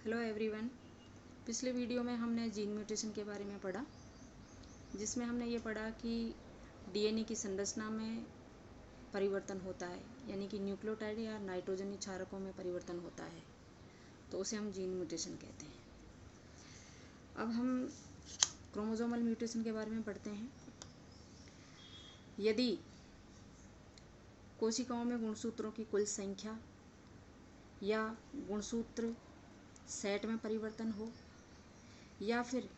Hello everyone. पिछले video में हमने जीन म्यूटेशन के बारे में पढ़ा, जिसमें हमने ये पढ़ा कि डीएनए की संरचना में परिवर्तन होता है, यानी कि न्यूक्लियोटाइड या नाइट्रोजनी क्षारकों में परिवर्तन होता है, तो उसे हम जीन म्यूटेशन कहते हैं। अब हम क्रोमोसोमल म्यूटेशन के बारे में पढ़ते हैं। यदि कोशिकाओं में गुणसूत्रों की कुल संख्या या गुणसूत्र सेट में परिवर्तन हो, या फिर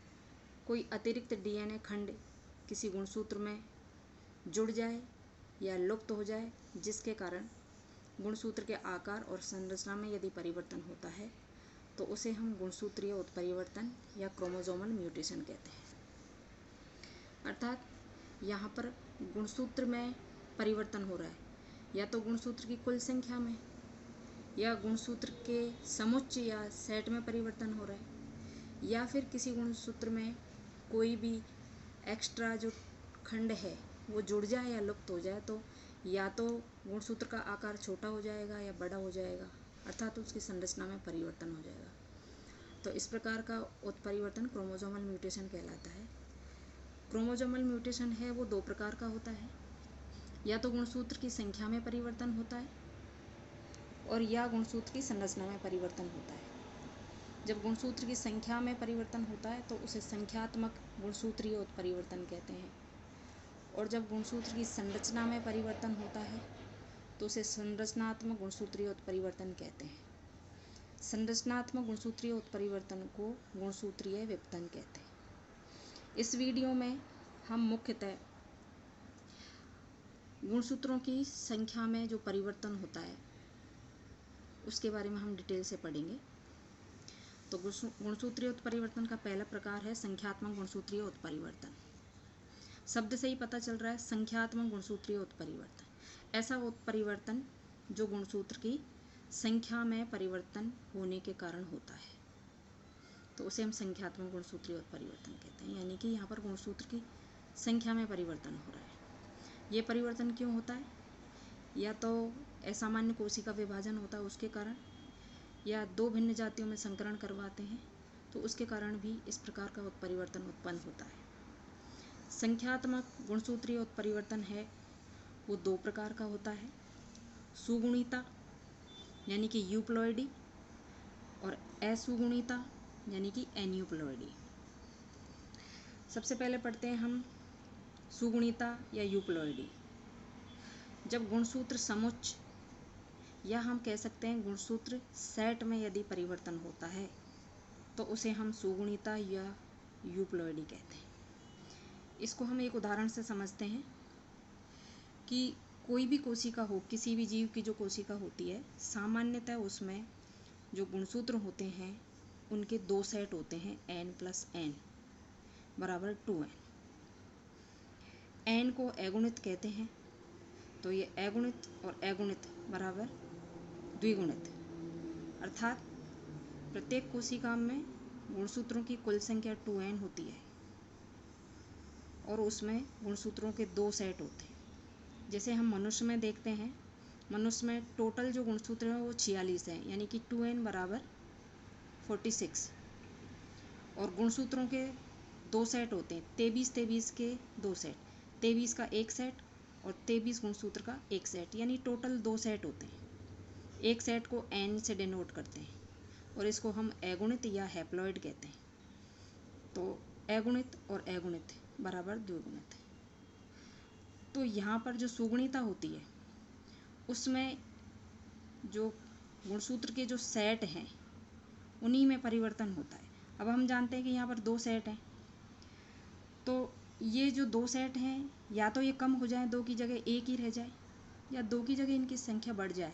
कोई अतिरिक्त डीएनए खंड किसी गुणसूत्र में जुड़ जाए या लुप्त हो जाए, जिसके कारण गुणसूत्र के आकार और संरचना में यदि परिवर्तन होता है, तो उसे हम गुणसूत्रीय उत्परिवर्तन या क्रोमोसोमल म्यूटेशन कहते हैं। अर्थात यहाँ पर गुणसूत्र में परिवर्तन हो रहा है, या तो गुणसूत्र की कुल संख्या में या गुणसूत्र के समुच्चय या सेट में परिवर्तन हो रहा है, या फिर किसी गुणसूत्र में कोई भी एक्स्ट्रा जो खंड है वो जुड़ जाए या लुप्त हो जाए, तो या तो गुणसूत्र का आकार छोटा हो जाएगा या बड़ा हो जाएगा, अर्थात उसकी संरचना में परिवर्तन हो जाएगा। तो इस प्रकार का उत्परिवर्तन क्रोमोसोमल म्यूटेशन कहलाता है। क्रोमोसोमल म्यूटेशन है वो दो प्रकार का होता है, या तो गुणसूत्र की संख्या में परिवर्तन होता है और या गुणसूत्र की संरचना में परिवर्तन होता है। जब गुणसूत्र की संख्या में परिवर्तन होता है तो उसे संख्यात्मक गुणसूत्रीय उत्परिवर्तन कहते हैं, और जब गुणसूत्र की संरचना में परिवर्तन होता है तो उसे संरचनात्मक गुणसूत्रीय उत्परिवर्तन कहते हैं। संरचनात्मक गुणसूत्रीय उत्परिवर्तन को गुणसूत्रीय विपतन कहते हैं। इस वीडियो में हम मुख्यतः गुणसूत्रों की संख्या में जो परिवर्तन होता है उसके बारे में हम डिटेल से पढ़ेंगे। तो गुणसूत्रीय उत्परिवर्तन का पहला प्रकार है संख्यात्मक गुणसूत्रीय उत्परिवर्तन। शब्द से ही पता चल रहा है, संख्यात्मक गुणसूत्रीय उत्परिवर्तन। ऐसा उत्परिवर्तन जो गुणसूत्र की संख्या में परिवर्तन होने के कारण होता है, तो उसे हम संख्यात्मक गुणसूत्रीय उत्परिवर्तन कहते हैं। यानी कि यहाँ पर गुणसूत्र की संख्या में परिवर्तन हो रहा है। ये परिवर्तन क्यों होता है? या तो असामान्य कोशिका विभाजन होता है उसके कारण, या दो भिन्न जातियों में संकरण करवाते हैं तो उसके कारण भी इस प्रकार का उत्परिवर्तन उत्पन्न होता है। संख्यात्मक गुणसूत्रीय उत्परिवर्तन है वो दो प्रकार का होता है, सुगुणिता यानी कि यूप्लॉइडी और असुगुणिता यानी कि एन्यूप्लॉइडी। सबसे पहले पढ़ते हैं हम सुगुणिता या यूप्लॉइडी। जब गुणसूत्र समुच्चय या हम कह सकते हैं गुणसूत्र सेट में यदि परिवर्तन होता है तो उसे हम सुगुणिता या यूप्लॉइडी कहते हैं। इसको हम एक उदाहरण से समझते हैं कि कोई भी कोशिका हो, किसी भी जीव की जो कोशिका होती है, सामान्यतः उसमें जो गुणसूत्र होते हैं उनके दो सेट होते हैं, n+n बराबर 2n। n को अगुणित कहते हैं, तो ये अगुणित और अगुणित बराबर द्विगुणित, अर्थात प्रत्येक कोशिका में गुणसूत्रों की कुल संख्या 2n होती है और उसमें गुणसूत्रों के दो सेट होते हैं। जैसे हम मनुष्य में देखते हैं, मनुष्य में टोटल जो गुणसूत्र हैं वो 46 हैं, यानी कि 2n बराबर 46, और गुणसूत्रों के दो सेट होते हैं, 23 के दो सेट, 23 का एक सेट और 23 गुणसूत्र का एक सेट, यानी टोटल दो सेट होते हैं। एक सेट को n से डिनोट करते हैं और इसको हम अगुणित या हैप्लॉइड कहते हैं। तो अगुणित और अगुणित बराबर द्विगुणित। तो यहाँ पर जो सुगुणिता होती है उसमें जो गुणसूत्र के जो सेट हैं उन्हीं में परिवर्तन होता है। अब हम जानते हैं कि यहाँ पर दो सेट हैं, तो ये जो दो सेट हैं या तो ये कम हो जाए, दो की जगह एक ही रह जाए, या दो की जगह इनकी संख्या बढ़ जाए,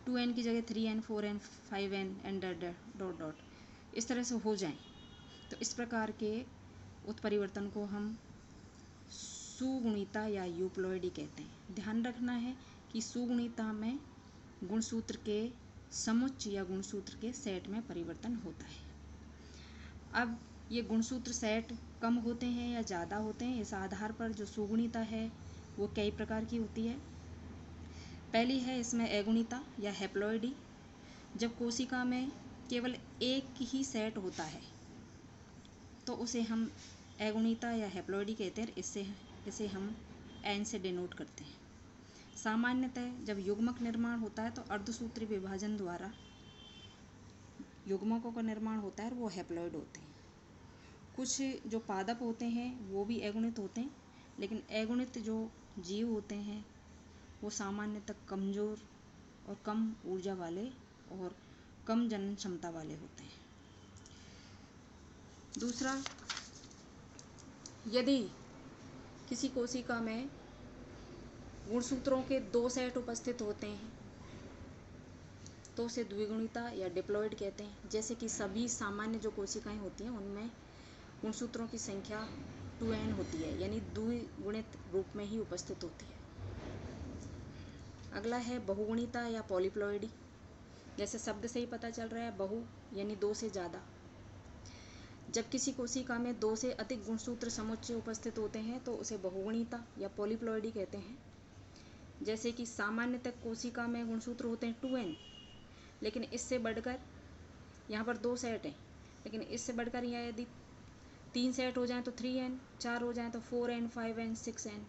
2n की जगह 3n 4n 5n and dot dot इस तरह से हो जाए। तो इस प्रकार के उत्परिवर्तन को हम सुगुणिता या यूप्लॉइडी कहते हैं। ध्यान रखना है कि सुगुणिता में गुणसूत्र के समुच्चय या गुणसूत्र के सेट में परिवर्तन होता है। अब ये गुणसूत्र सेट कम होते हैं या ज़्यादा होते हैं, इस आधार पर जो सुगुणिता है वो कई प्रकार की होती है। पहली है इसमें अगुणिता या हैप्लॉइडी। जब कोशिका में केवल एक ही सेट होता है तो उसे हम अगुणिता या हैप्लॉइडी कहते हैं। इसे हम एन से डिनोट करते हैं। सामान्यतः जब युग्मक निर्माण होता है तो अर्धसूत्री विभाजन द्वारा युग्मकों का निर्माण होता है और वो हैप्लॉइड होते हैं। कुछ जो पादप होते हैं वो भी अगुणित होते हैं, लेकिन अगुणित जो जीव होते हैं वो सामान्यतः कमज़ोर और कम ऊर्जा वाले और कम जनन क्षमता वाले होते हैं। दूसरा, यदि किसी कोशिका में गुणसूत्रों के 2 सेट उपस्थित होते हैं तो उसे द्विगुणिता या डिप्लॉइड कहते हैं। जैसे कि सभी सामान्य जो कोशिकाएं होती हैं उनमें गुणसूत्रों की संख्या 2n होती है, यानी द्विगुणित रूप में ही उपस्थित होती है। अगला है बहुगुणिता या पॉलीप्लॉइडी। जैसे शब्द से ही पता चल रहा है, बहु यानी 2 से ज़्यादा। जब किसी कोशिका में 2 से अधिक गुणसूत्र समुच्चय उपस्थित होते हैं तो उसे बहुगुणिता या पॉलीप्लॉइडी कहते हैं। जैसे कि सामान्यतः कोशिका में गुणसूत्र होते हैं 2n, लेकिन इससे बढ़कर यहाँ पर 2 सेट हैं, लेकिन इससे बढ़कर यहाँ यदि 3 सेट हो जाएं तो 3n, 4 हो जाएं तो 4n, 5n, 6n।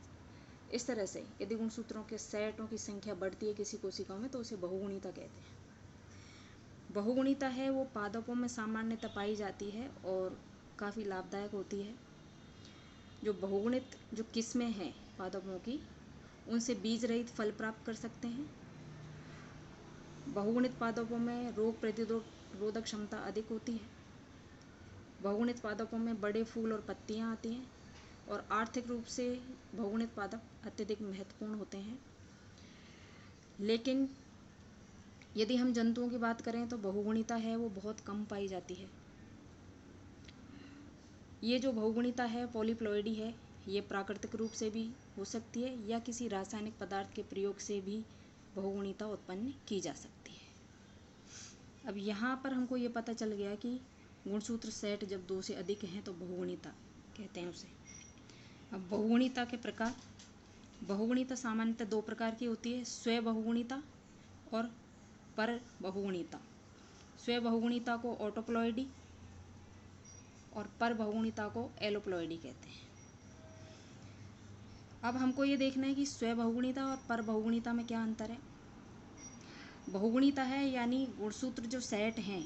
इस तरह से यदि गुणसूत्रों के सेटों की संख्या बढ़ती है किसी कोशिकाओं में तो उसे बहुगुणिता कहते हैं। बहुगुणिता है वो पादपों में सामान्यतः पाई जाती है और काफ़ी लाभदायक होती है। जो बहुगुणित जो किस्में हैं पादपों की, उनसे बीज रहित फल प्राप्त कर सकते हैं। बहुगुणित पादपों में रोग प्रतिरोधक क्षमता अधिक होती है। बहुगुणित पादपों में बड़े फूल और पत्तियां आती हैं और आर्थिक रूप से बहुगुणित पादप अत्यधिक महत्वपूर्ण होते हैं। लेकिन यदि हम जंतुओं की बात करें तो बहुगुणिता है वो बहुत कम पाई जाती है। ये जो बहुगुणिता है पॉलीप्लॉइडी है, ये प्राकृतिक रूप से भी हो सकती है या किसी रासायनिक पदार्थ के प्रयोग से भी बहुगुणिता उत्पन्न की जा सकती है। अब यहाँ पर हमको ये पता चल गया कि गुणसूत्र सेट जब 2 से अधिक हैं तो बहुगुणिता कहते हैं उसे। अब बहुगुणिता के प्रकार। बहुगुणिता सामान्यतः 2 प्रकार की होती है, स्व बहुगुणिता और पर बहुगुणिता। स्व बहुगुणिता को ऑटोप्लॉइडी और पर बहुगुणिता को एलोप्लॉइडी कहते हैं। अब हमको ये देखना है कि स्व बहुगुणिता और पर बहुगुणिता में क्या अंतर है। बहुगुणिता है यानी गुणसूत्र जो सेट हैं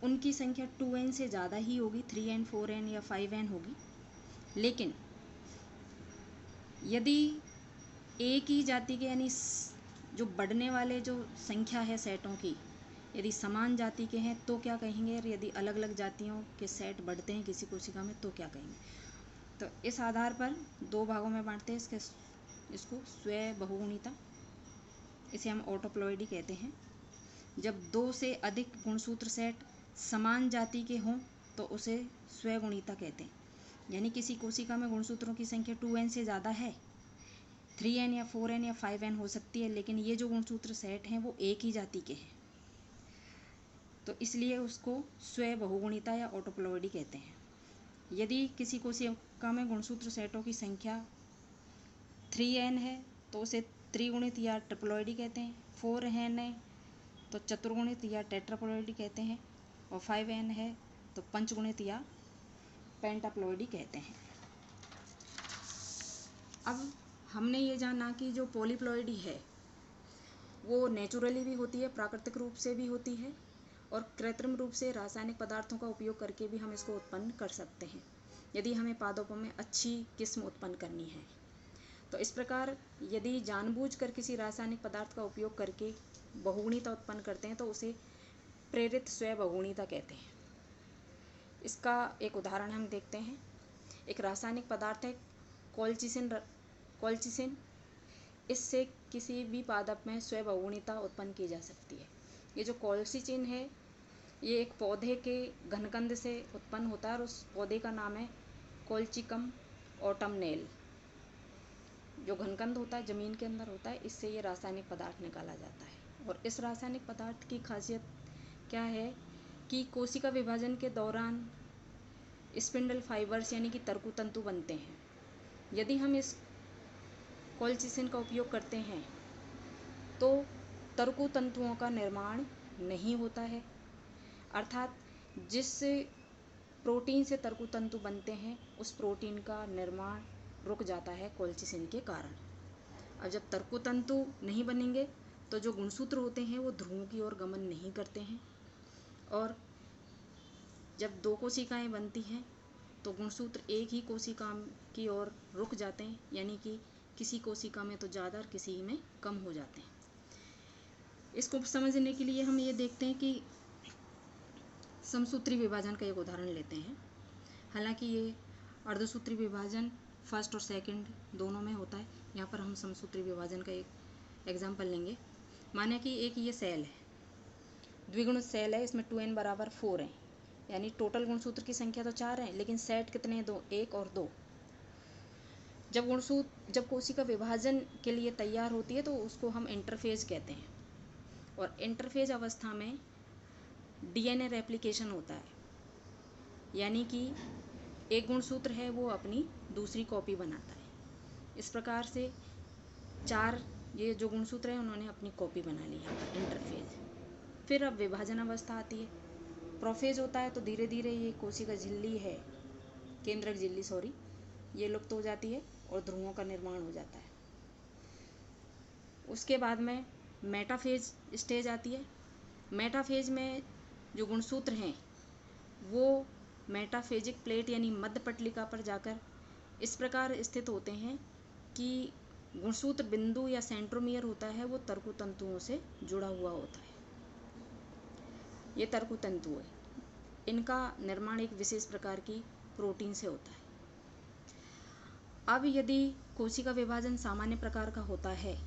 उनकी संख्या 2n से ज़्यादा ही होगी, 3n, 4n या 5n होगी। लेकिन यदि एक ही जाति के यानी जो बढ़ने वाले जो संख्या है सेटों की, यदि समान जाति के हैं तो क्या कहेंगे, और यदि अलग अलग जातियों के सेट बढ़ते हैं किसी कोशिका में तो क्या कहेंगे। तो इस आधार पर 2 भागों में बांटते हैं इसको स्व बहुगुणिता, इसे हम ऑटोप्लॉइडी कहते हैं। जब 2 से अधिक गुणसूत्र सेट समान जाति के हों तो उसे स्वगुणिता कहते हैं। यानी किसी कोशिका में गुणसूत्रों की संख्या 2n से ज़्यादा है, 3n या 4n या 5n हो सकती है, लेकिन ये जो गुणसूत्र सेट हैं वो एक ही जाति के हैं, तो इसलिए उसको स्व बहुगुणिता या ऑटोप्लॉइडी कहते हैं। यदि किसी कोशिका में गुणसूत्र सेटों की संख्या 3n है तो उसे त्रिगुणित या ट्रिप्लॉइडी कहते हैं, 4n है तो चतुर्गुणित या टेट्राप्लॉइडी कहते हैं, और 5n है तो पंचगुणित या पेंटाप्लॉइडी कहते हैं। अब हमने ये जाना कि जो पॉलीप्लॉइडी है वो नेचुरली भी होती है, प्राकृतिक रूप से भी होती है, और कृत्रिम रूप से रासायनिक पदार्थों का उपयोग करके भी हम इसको उत्पन्न कर सकते हैं यदि हमें पादपों में अच्छी किस्म उत्पन्न करनी है। तो इस प्रकार यदि जानबूझकर किसी रासायनिक पदार्थ का उपयोग करके बहुगुणिता उत्पन्न करते हैं तो उसे प्रेरित स्व बहुगुणिता कहते हैं। इसका एक उदाहरण हम देखते हैं। एक रासायनिक पदार्थ है कॉलचिसिन। इससे किसी भी पादप में स्व बहुगुणिता उत्पन्न की जा सकती है। ये जो कॉलचिसिन है ये एक पौधे के घनकंद से उत्पन्न होता है और उस पौधे का नाम है कॉलचिकम ऑटमनेल। जो घनकंद होता है ज़मीन के अंदर होता है, इससे ये रासायनिक पदार्थ निकाला जाता है। और इस रासायनिक पदार्थ की खासियत क्या है कि कोशिका विभाजन के दौरान स्पिंडल फाइबर्स यानी कि तर्कु तंतु बनते हैं। यदि हम इस कॉलचिसिन का उपयोग करते हैं तो तर्कु तंतुओं का निर्माण नहीं होता है अर्थात जिस प्रोटीन से तर्कुतंतु बनते हैं उस प्रोटीन का निर्माण रुक जाता है कोल्चिसिन के कारण। अब जब तर्कुतंतु नहीं बनेंगे तो जो गुणसूत्र होते हैं वो ध्रुवों की ओर गमन नहीं करते हैं, और जब दो कोशिकाएं बनती हैं तो गुणसूत्र एक ही कोशिका की ओर रुक जाते हैं, यानी कि किसी कोशिका में तो ज़्यादा और किसी में कम हो जाते हैं। इसको समझने के लिए हम ये देखते हैं कि समसूत्री विभाजन का एक उदाहरण लेते हैं। हालांकि ये अर्धसूत्री विभाजन फर्स्ट और सेकंड दोनों में होता है, यहाँ पर हम समसूत्री विभाजन का एक एग्जाम्पल लेंगे। माने कि एक ये सेल है, द्विगुणित सेल है, इसमें 2n बराबर 4 है, यानी टोटल गुणसूत्र की संख्या तो 4 है, लेकिन सेट कितने हैं? 2, 1 और 2। जब कोशिका विभाजन के लिए तैयार होती है तो उसको हम इंटरफेज कहते हैं, और इंटरफेज अवस्था में डीएनए रेप्लिकेशन होता है, यानी कि एक गुणसूत्र है वो अपनी दूसरी कॉपी बनाता है। इस प्रकार से 4 ये जो गुणसूत्र है उन्होंने अपनी कॉपी बना ली है, इंटरफेज। फिर अब विभाजन अवस्था आती है, प्रोफेज होता है, तो धीरे धीरे ये कोशिका झिल्ली है, केंद्रक झिल्ली सॉरी, ये लुप्त हो जाती है और ध्रुवों का निर्माण हो जाता है। उसके बाद में मेटाफेज स्टेज आती है। मेटाफेज में जो गुणसूत्र हैं वो मेटाफेजिक प्लेट यानी मध्य पटलिका पर जाकर इस प्रकार स्थित होते हैं कि गुणसूत्र बिंदु या सेंट्रोमियर होता है वो तर्कुतंतुओं से जुड़ा हुआ होता है। ये तर्कुतंतु है, इनका निर्माण एक विशेष प्रकार की प्रोटीन से होता है। अब यदि कोशिका विभाजन सामान्य प्रकार का होता है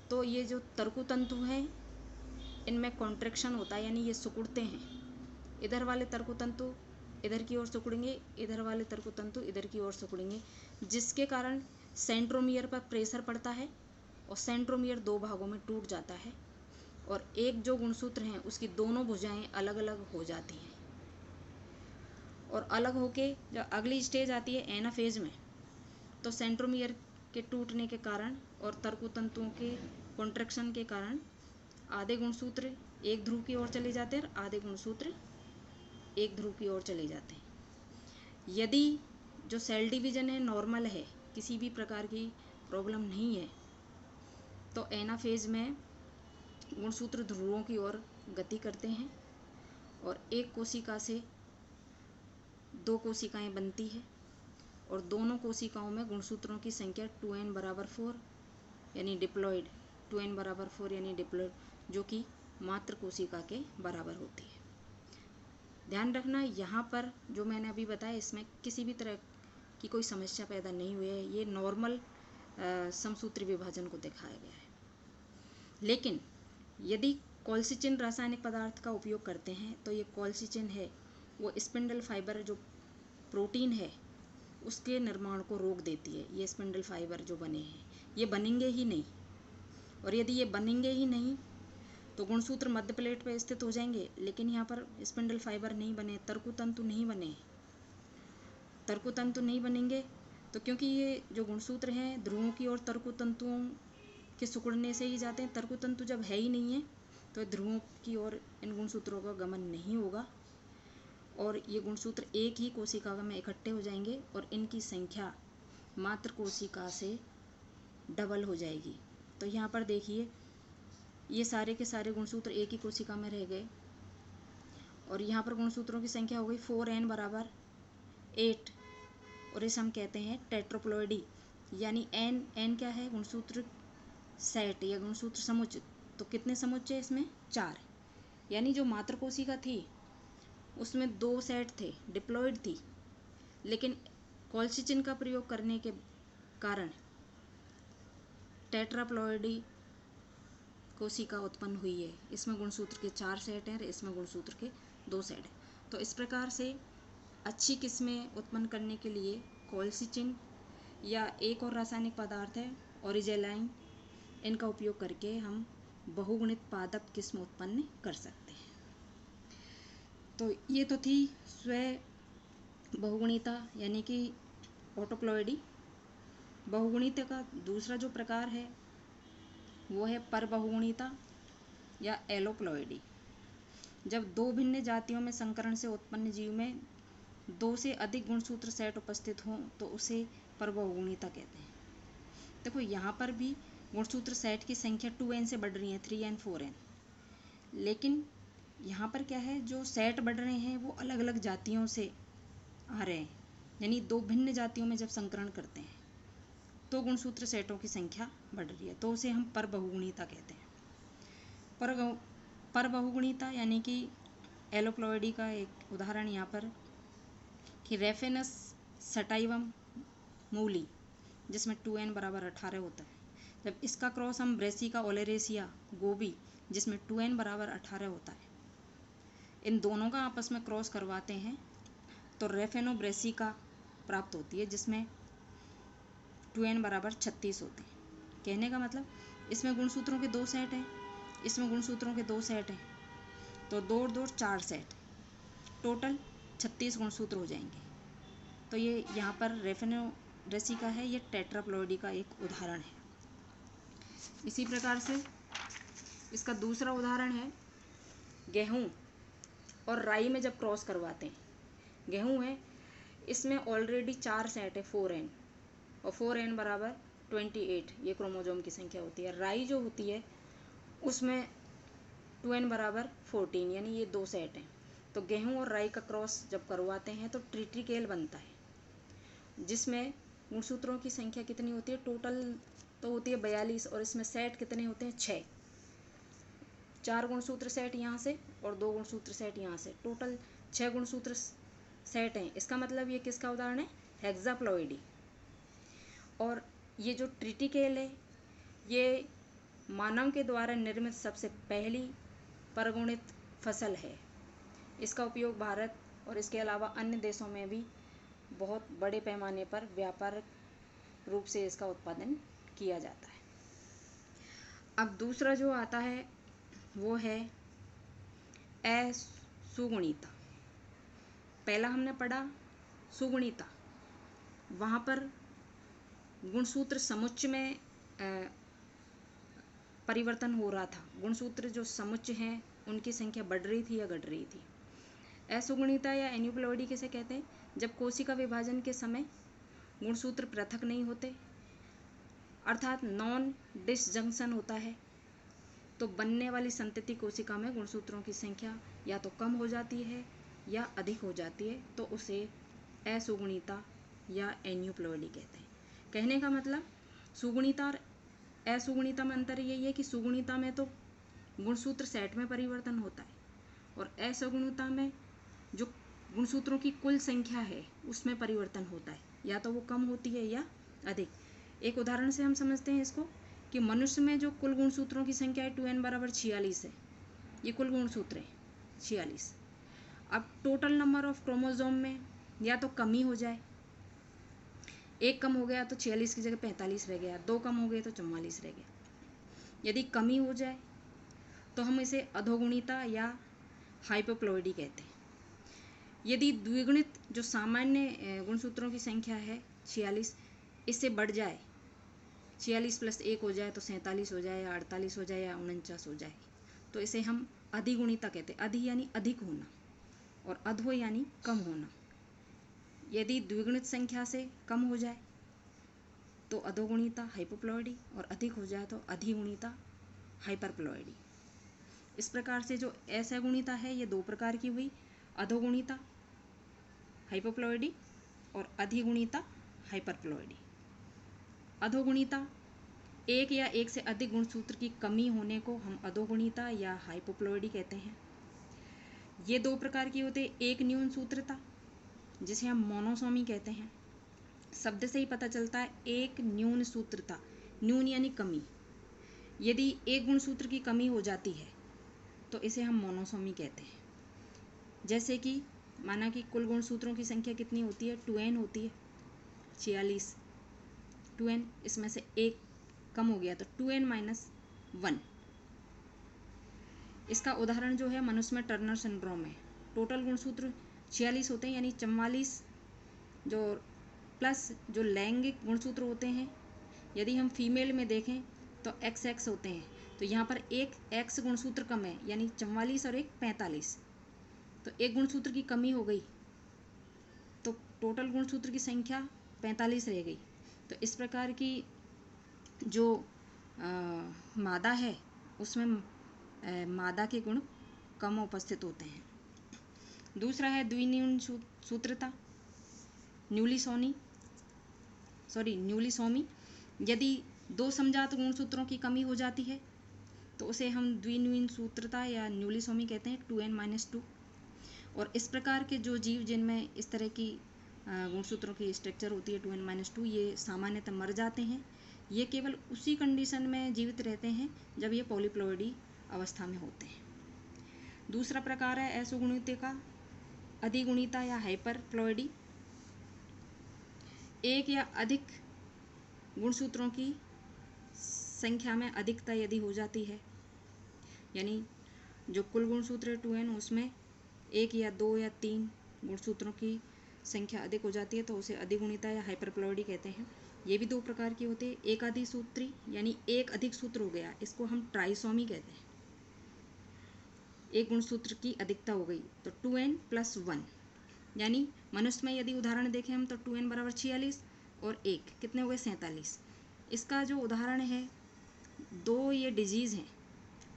तो ये जो तर्कुतंतु हैं इनमें कॉन्ट्रैक्शन होता है, यानी ये सिकुड़ते हैं। इधर वाले तर्कुतंतु इधर की ओर सिकुड़ेंगे, इधर वाले तर्कुतंतु इधर की ओर सिकुड़ेंगे, जिसके कारण सेंट्रोमियर पर प्रेशर पड़ता है और सेंट्रोमियर 2 भागों में टूट जाता है, और एक जो गुणसूत्र हैं उसकी दोनों भुजाएं अलग अलग हो जाती हैं। और अलग होके जब अगली स्टेज आती है एनाफेज में, तो सेंट्रोमियर के टूटने के कारण और तर्कुतंतुओं के कॉन्ट्रैक्शन के कारण आधे गुणसूत्र एक ध्रुव की ओर चले जाते हैं और आधे गुणसूत्र एक ध्रुव की ओर चले जाते हैं। यदि जो सेल डिवीजन है नॉर्मल है, किसी भी प्रकार की प्रॉब्लम नहीं है, तो एनाफेज में गुणसूत्र ध्रुवों की ओर गति करते हैं और एक कोशिका से 2 कोशिकाएं बनती है, और दोनों कोशिकाओं में गुणसूत्रों की संख्या 2n बराबर 4 यानी डिप्लॉयड, 2n बराबर 4 यानी डिप्लॉयड, जो कि मात्र कोशिका के बराबर होती है। ध्यान रखना, यहाँ पर जो मैंने अभी बताया इसमें किसी भी तरह की कोई समस्या पैदा नहीं हुई है, ये नॉर्मल समसूत्री विभाजन को दिखाया गया है। लेकिन यदि कोल्चिसिन रासायनिक पदार्थ का उपयोग करते हैं तो ये कोल्चिसिन है वो स्पिंडल फाइबर जो प्रोटीन है उसके निर्माण को रोक देती है। ये स्पिंडल फाइबर जो बने हैं ये बनेंगे ही नहीं, और यदि ये बनेंगे ही नहीं तो गुणसूत्र मध्य प्लेट पर स्थित हो जाएंगे, लेकिन यहाँ पर स्पिंडल फाइबर नहीं बने, तर्कुतंतु नहीं बने। तर्कुतंतु नहीं बनेंगे तो क्योंकि ये जो गुणसूत्र हैं ध्रुवों की ओर तर्कुतंतुओं के सिकुड़ने से ही जाते हैं, तर्कुतंतु जब है ही नहीं है तो ध्रुवों की ओर इन गुणसूत्रों का गमन नहीं होगा, और ये गुणसूत्र एक ही कोशिका में इकट्ठे हो जाएंगे और इनकी संख्या मात्र कोशिका से डबल हो जाएगी। तो यहाँ पर देखिए ये सारे के सारे गुणसूत्र एक ही कोशिका में रह गए, और यहाँ पर गुणसूत्रों की संख्या हो गई 4n बराबर 8, और इसे हम कहते हैं टेट्रोप्लॉइडी, यानी n क्या है? गुणसूत्र सेट या गुणसूत्र समुच्चय। तो कितने समुच्चय इसमें? 4, यानी जो मात्र कोशिका थी उसमें 2 सेट थे, डिप्लॉइड थी, लेकिन कोल्चिसिन का प्रयोग करने के कारण टेट्राप्लॉइडी कोशिका उत्पन्न हुई है। इसमें गुणसूत्र के 4 सेट हैं और इसमें गुणसूत्र के 2 सेट हैं। तो इस प्रकार से अच्छी किस्में उत्पन्न करने के लिए कोल्चिसिन या एक और रासायनिक पदार्थ है ओरिजेलाइन, इनका उपयोग करके हम बहुगुणित पादप किस्म उत्पन्न कर सकते हैं। तो ये तो थी स्व बहुगुणिता यानी कि ऑटोप्लॉइडी। बहुगुणिता का दूसरा जो प्रकार है वो है पर बहुगुणिता या एलोप्लॉइडी। जब दो भिन्न जातियों में संकरण से उत्पन्न जीव में दो से अधिक गुणसूत्र सेट उपस्थित हों तो उसे परबहुगुणिता कहते हैं। देखो यहाँ पर भी गुणसूत्र सेट की संख्या 2n से बढ़ रही है, 3n 4n, लेकिन यहाँ पर क्या है, जो सेट बढ़ रहे हैं वो अलग अलग जातियों से आ रहे हैं, यानी दो भिन्न जातियों में जब संकरण करते हैं तो गुणसूत्र सेटों की संख्या बढ़ रही है, तो उसे हम परबहुगुणिता कहते हैं। परबहुगुणिता यानी कि एलोप्लॉइडी का एक उदाहरण यहाँ पर कि रेफेनस सटाइवम मूली, जिसमें 2n बराबर 18 होता है, जब इसका क्रॉस हम ब्रेसिका ओलेरेसिया गोभी, जिसमें 2n बराबर 18 होता है, इन दोनों का आपस में क्रॉस करवाते हैं तो रेफेनो ब्रेसिका प्राप्त होती है, जिसमें 2n बराबर 36 होते हैं। कहने का मतलब इसमें गुणसूत्रों के 2 सेट हैं, इसमें गुणसूत्रों के 2 सेट हैं, तो 2 और 2 4 सेट, टोटल 36 गुणसूत्र हो जाएंगे। तो ये यहाँ पर रेफेनो ब्रेसिका है, ये टेट्राप्लॉइडी का एक उदाहरण है। इसी प्रकार से इसका दूसरा उदाहरण है गेहूँ और राई में जब क्रॉस करवाते हैं। गेहूँ है, इसमें ऑलरेडी 4 सेट है, 4n, और 4n बराबर 28 ये क्रोमोजोम की संख्या होती है। राई जो होती है उसमें 2n बराबर 14, यानी ये 2 सेट हैं। तो गेहूँ और राई का क्रॉस जब करवाते हैं तो ट्रिटिकेल बनता है, जिसमें गुणसूत्रों की संख्या कितनी होती है, टोटल तो होती है 42, और इसमें सेट कितने होते हैं, 6। 4 गुणसूत्र सेट यहाँ से और 2 गुणसूत्र सेट यहाँ से, टोटल 6 गुणसूत्र सेट हैं। इसका मतलब ये किसका उदाहरण है, हेक्साप्लॉइडी। और ये जो ट्रिटिकेल है ये मानव के द्वारा निर्मित सबसे पहली परगुणित फसल है। इसका उपयोग भारत और इसके अलावा अन्य देशों में भी बहुत बड़े पैमाने पर व्यापारिक रूप से इसका उत्पादन किया जाता है। अब दूसरा जो आता है वो है असुगुणिता। पहला हमने पढ़ा सुगुणिता, वहाँ पर गुणसूत्र समुच्चय में परिवर्तन हो रहा था, गुणसूत्र जो समुच्चय हैं उनकी संख्या बढ़ रही थी या घट रही थी। असुगुणिता या एन्यूप्लॉइडी किसे कहते हैं, जब कोशिका विभाजन के समय गुणसूत्र पृथक नहीं होते, अर्थात नॉन डिसजंक्शन होता है, तो बनने वाली संतति कोशिका में गुणसूत्रों की संख्या या तो कम हो जाती है या अधिक हो जाती है, तो उसे असुगुणिता या एन्यूप्लॉइडी कहते हैं। कहने का मतलब सुगुणिता और असुगुणिता में अंतर यही है कि सुगुणिता में तो गुणसूत्र सेट में परिवर्तन होता है और असुगुणिता में जो गुणसूत्रों की कुल संख्या है उसमें परिवर्तन होता है, या तो वो कम होती है या अधिक। एक उदाहरण से हम समझते हैं इसको कि मनुष्य में जो कुल गुणसूत्रों की संख्या है 2n बराबर 46 है, ये कुल गुणसूत्र है 46। अब टोटल नंबर ऑफ क्रोमोजोम में या तो कमी हो जाए, एक कम हो गया तो 46 की जगह 45 रह गया, 2 कम हो गए तो 44 रह गया। यदि कमी हो जाए तो हम इसे अधोगुणिता या हाइपोप्लॉइडी कहते हैं। यदि द्विगुणित जो सामान्य गुणसूत्रों की संख्या है 46, इससे बढ़ जाए, 46 + 1 हो जाए तो 47 हो जाए या 48 हो जाए या 49 हो जाए, तो इसे हम अधिगुणिता कहते हैं। अधि यानी अधिक होना और अधो यानी कम होना। यदि द्विगुणित संख्या से कम हो जाए तो अधोगुणिता हाइपोप्लॉइडी, और अधिक हो जाए तो अधिगुणिता हाइपरप्लॉइडी। इस प्रकार से जो असगुणिता है ये 2 प्रकार की हुई, अधोगुणिता हाइपोप्लॉइडी और अधिगुणिता हाइपरप्लॉइडी। अधोगुणिता एक या एक से अधिक गुणसूत्र की कमी होने को हम अधोगुणिता या हाइपोप्लॉइडी कहते हैं। ये 2 प्रकार की होते हैं, एक न्यून सूत्रता जिसे हम मोनोसोमी कहते हैं, शब्द से ही पता चलता है एक न्यून सूत्रता, न्यून यानी कमी। यदि एक गुणसूत्र की कमी हो जाती है तो इसे हम मोनोसोमी कहते हैं। जैसे कि माना कि कुल गुणसूत्रों की संख्या कितनी होती है, 2n होती है 46, 2n, इसमें से एक कम हो गया तो 2n - 1। इसका उदाहरण जो है मनुष्य में टर्नर सिंड्रोम है। टोटल गुणसूत्र 46 होते हैं, यानी 44 जो प्लस जो लैंगिक गुणसूत्र होते हैं, यदि हम फीमेल में देखें तो XX होते हैं, तो यहाँ पर एक एक्स गुणसूत्र कम है, यानी 44 और एक 45, तो एक गुणसूत्र की कमी हो गई, तो टोटल गुणसूत्र की संख्या 45 रह गई। तो इस प्रकार की जो मादा है उसमें मादा के गुण कम उपस्थित होते हैं। दूसरा है द्विन्यून सूत्रता, न्यूलिसोमी। यदि दो समजात गुणसूत्रों की कमी हो जाती है तो उसे हम द्विन्यून सूत्रता या न्यूलिसोमी कहते हैं, 2n-2। और इस प्रकार के जो जीव जिनमें इस तरह की गुणसूत्रों की स्ट्रक्चर होती है 2n-2, ये सामान्यतः मर जाते हैं। ये केवल उसी कंडीशन में जीवित रहते हैं जब ये पॉलीप्लॉइडी अवस्था में होते हैं। दूसरा प्रकार है असुगुणित का अधिगुणिता या हाइपरप्लॉइडी। एक या अधिक गुणसूत्रों की संख्या में अधिकता यदि हो जाती है, यानी जो कुल गुणसूत्र 2n उसमें एक या दो या तीन गुणसूत्रों की संख्या अधिक हो जाती है तो उसे अधिगुणिता या हाइपरप्लॉइडी कहते हैं। ये भी दो प्रकार की होती है। एक अधिक सूत्री यानी एक अधिक सूत्र हो गया, इसको हम ट्राइसोमी कहते हैं। एक गुणसूत्र की अधिकता हो गई तो 2n+1, यानी मनुष्य में यदि उदाहरण देखें हम तो 2n बराबर 46 और 1 कितने हो गए 47। इसका जो उदाहरण है, दो ये डिजीज़ हैं,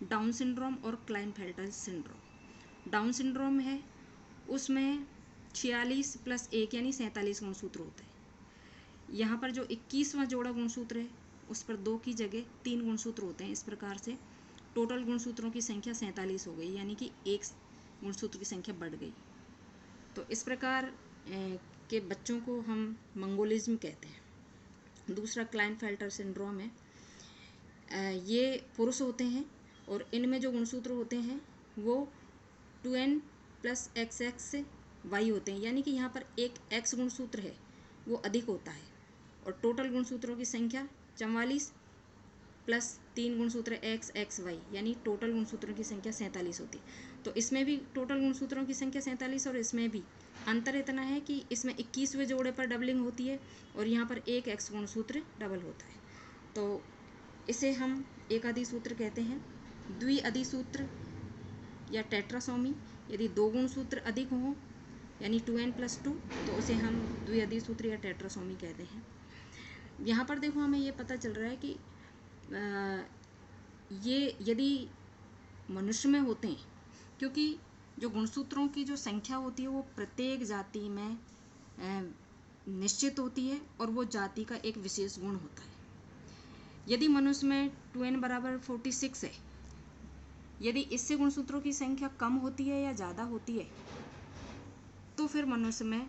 डाउन सिंड्रोम और क्लाइनफेल्टर सिंड्रोम। डाउन सिंड्रोम है उसमें 46 + 1 यानी 47 गुणसूत्र होते हैं। यहाँ पर जो 21वां जोड़ा गुणसूत्र है उस पर 2 की जगह 3 गुणसूत्र होते हैं। इस प्रकार से टोटल गुणसूत्रों की संख्या 47 हो गई, यानी कि एक गुणसूत्र की संख्या बढ़ गई। तो इस प्रकार के बच्चों को हम मंगोलिज्म कहते हैं। दूसरा क्लाइनफेल्टर सिंड्रोम है। ये पुरुष होते हैं और इनमें जो गुणसूत्र होते हैं वो 2n + XX Y होते हैं, यानी कि यहाँ पर एक X गुणसूत्र है वो अधिक होता है और टोटल गुणसूत्रों की संख्या 44 + 3 गुणसूत्र XXY, यानी टोटल गुणसूत्रों की संख्या 47 होती है। तो इसमें भी टोटल गुणसूत्रों की संख्या 47 और इसमें भी अंतर इतना है कि इसमें 21वें जोड़े पर डबलिंग होती है और यहाँ पर एक X गुणसूत्र डबल होता है। तो इसे हम एक अधिसूत्र कहते हैं। द्विअधिसूत्र या टेट्रासोमी, यदि दो गुणसूत्र अधिक हों यानी 2n+2 तो उसे हम द्विअधिसूत्र या टेट्रासोमी कहते हैं। यहाँ पर देखो हमें ये पता चल रहा है कि ये यदि मनुष्य में होते हैं, क्योंकि जो गुणसूत्रों की जो संख्या होती है वो प्रत्येक जाति में निश्चित होती है और वो जाति का एक विशेष गुण होता है। यदि मनुष्य में 2n बराबर 46 है, यदि इससे गुणसूत्रों की संख्या कम होती है या ज़्यादा होती है तो फिर मनुष्य में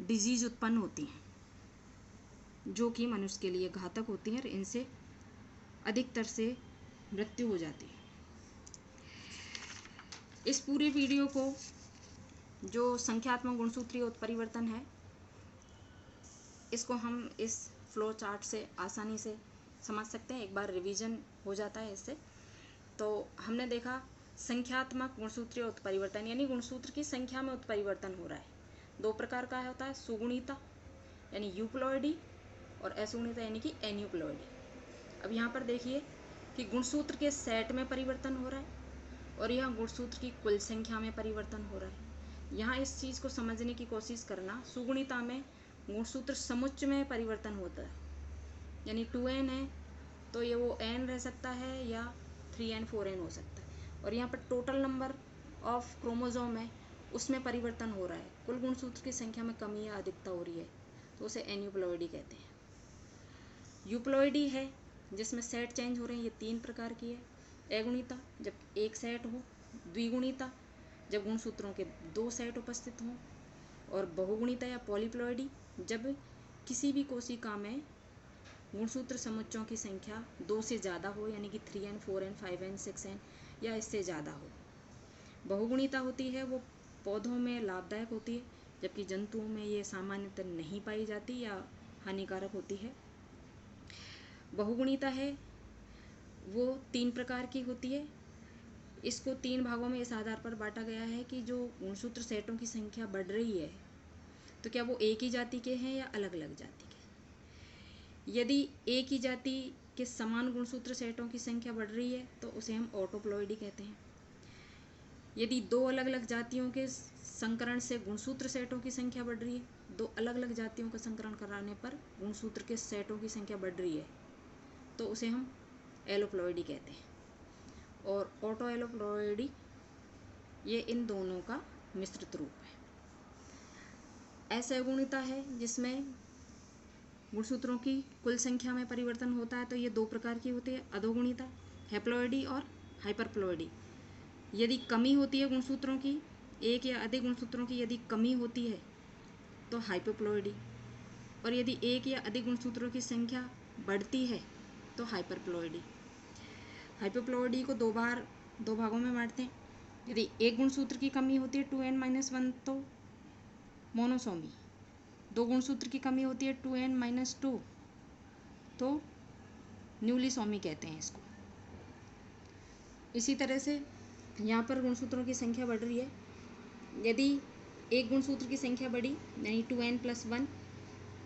डिजीज उत्पन्न होती हैं जो कि मनुष्य के लिए घातक होती हैं और इनसे अधिकतर से मृत्यु हो जाती है। इस पूरे वीडियो को जो संख्यात्मक गुणसूत्रीय उत्परिवर्तन है इसको हम इस फ्लो चार्ट से आसानी से समझ सकते हैं। एक बार रिवीजन हो जाता है इससे। तो हमने देखा संख्यात्मक गुणसूत्रीय उत्परिवर्तन यानी गुणसूत्र की संख्या में उत्परिवर्तन हो रहा है। दो प्रकार का होता है, सुगुणिता यानी यूप्लॉइडी और असुगुणिता यानी कि एन्यूप्लॉइडी। अब यहाँ पर देखिए कि गुणसूत्र के सेट में परिवर्तन हो रहा है और यहाँ गुणसूत्र की कुल संख्या में परिवर्तन हो रहा है। यहाँ इस चीज़ को समझने की कोशिश करना, सुगुणिता में गुणसूत्र समुच्चय में परिवर्तन होता है, यानी 2n है तो ये वो n रह सकता है या 3n 4n हो सकता है। और यहाँ पर टोटल नंबर ऑफ क्रोमोजोम है उसमें परिवर्तन हो रहा है, कुल गुणसूत्र की संख्या में कमी या अधिकता हो रही है तो उसे एन्यूप्लॉइडी कहते हैं। यूप्लॉइडी है जिसमें सेट चेंज हो रहे हैं, ये 3 प्रकार की है। अगुणिता जब एक सेट हो, द्विगुणिता जब गुणसूत्रों के 2 सेट उपस्थित हों, और बहुगुणिता या पॉलीप्लॉइडी जब किसी भी कोशिका में गुणसूत्र समुच्चयों की संख्या 2 से ज़्यादा हो, यानी कि 3n 4n 5n 6n या इससे ज़्यादा हो। बहुगुणिता होती है वो पौधों में लाभदायक होती है जबकि जंतुओं में ये सामान्यतः नहीं पाई जाती या हानिकारक होती है। बहुगुणिता है वो 3 प्रकार की होती है। इसको 3 भागों में इस आधार पर बांटा गया है कि जो गुणसूत्र सेटों की संख्या बढ़ रही है तो क्या वो एक ही जाति के हैं या अलग अलग जाति के। यदि एक ही जाति के समान गुणसूत्र सेटों की संख्या बढ़ रही है तो उसे हम ऑटोप्लॉइडी कहते हैं। यदि दो अलग अलग जातियों के संकरण से गुणसूत्र सेटों की संख्या बढ़ रही है, दो अलग अलग जातियों का संकरण कराने पर गुणसूत्र के सेटों की संख्या बढ़ रही है तो उसे हम एलोप्लॉइडी कहते हैं। और ऑटो एलोप्लॉइडी ये इन दोनों का मिश्रित रूप है। असहगुणिता है जिसमें गुणसूत्रों की कुल संख्या में परिवर्तन होता है तो ये दो प्रकार की होती है, अधोगुणिता हैप्लॉइडी और हाइपरप्लॉइडी। यदि कमी होती है गुणसूत्रों की, एक या अधिक गुणसूत्रों की यदि कमी होती है तो हाइपोप्लॉइडी, और यदि एक या अधिक गुणसूत्रों की संख्या बढ़ती है तो हाइपरप्लॉइडी। हाइपोप्लॉइडी को दो भागों में बांटते हैं। यदि एक गुणसूत्र की कमी होती है 2n-1 तो मोनोसोमी, दो गुणसूत्र की कमी होती है 2n-2 तो न्यूलिसोमी कहते हैं इसको। इसी तरह से यहाँ पर गुणसूत्रों की संख्या बढ़ रही है, यदि एक गुणसूत्र की संख्या बढ़ी यानी 2n+1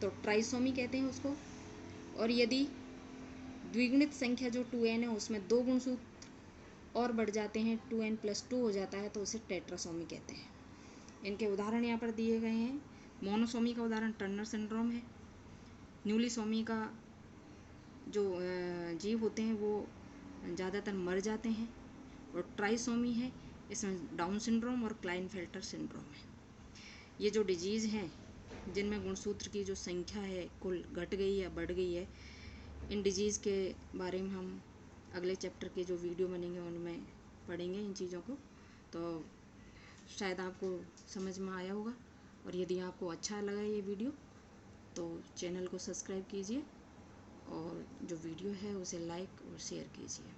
तो ट्राइसोमी कहते हैं उसको, और यदि द्विगुणित संख्या जो 2n है उसमें दो गुणसूत्र और बढ़ जाते हैं 2n+2 हो जाता है तो उसे टेट्रासोमी कहते हैं। इनके उदाहरण यहाँ पर दिए गए हैं। मोनोसोमी का उदाहरण टर्नर सिंड्रोम है। न्यूलिसोमी का जो जीव होते हैं वो ज़्यादातर मर जाते हैं, और ट्राइसोमी है इसमें डाउन सिंड्रोम और क्लाइनफेल्टर सिंड्रोम है। ये जो डिजीज़ हैं जिनमें गुणसूत्र की जो संख्या है कुल घट गई या बढ़ गई है, इन डिजीज़ के बारे में हम अगले चैप्टर के जो वीडियो बनेंगे उनमें पढ़ेंगे इन चीज़ों को। तो शायद आपको समझ में आया होगा, और यदि आपको अच्छा लगा ये वीडियो तो चैनल को सब्सक्राइब कीजिए और जो वीडियो है उसे लाइक और शेयर कीजिए।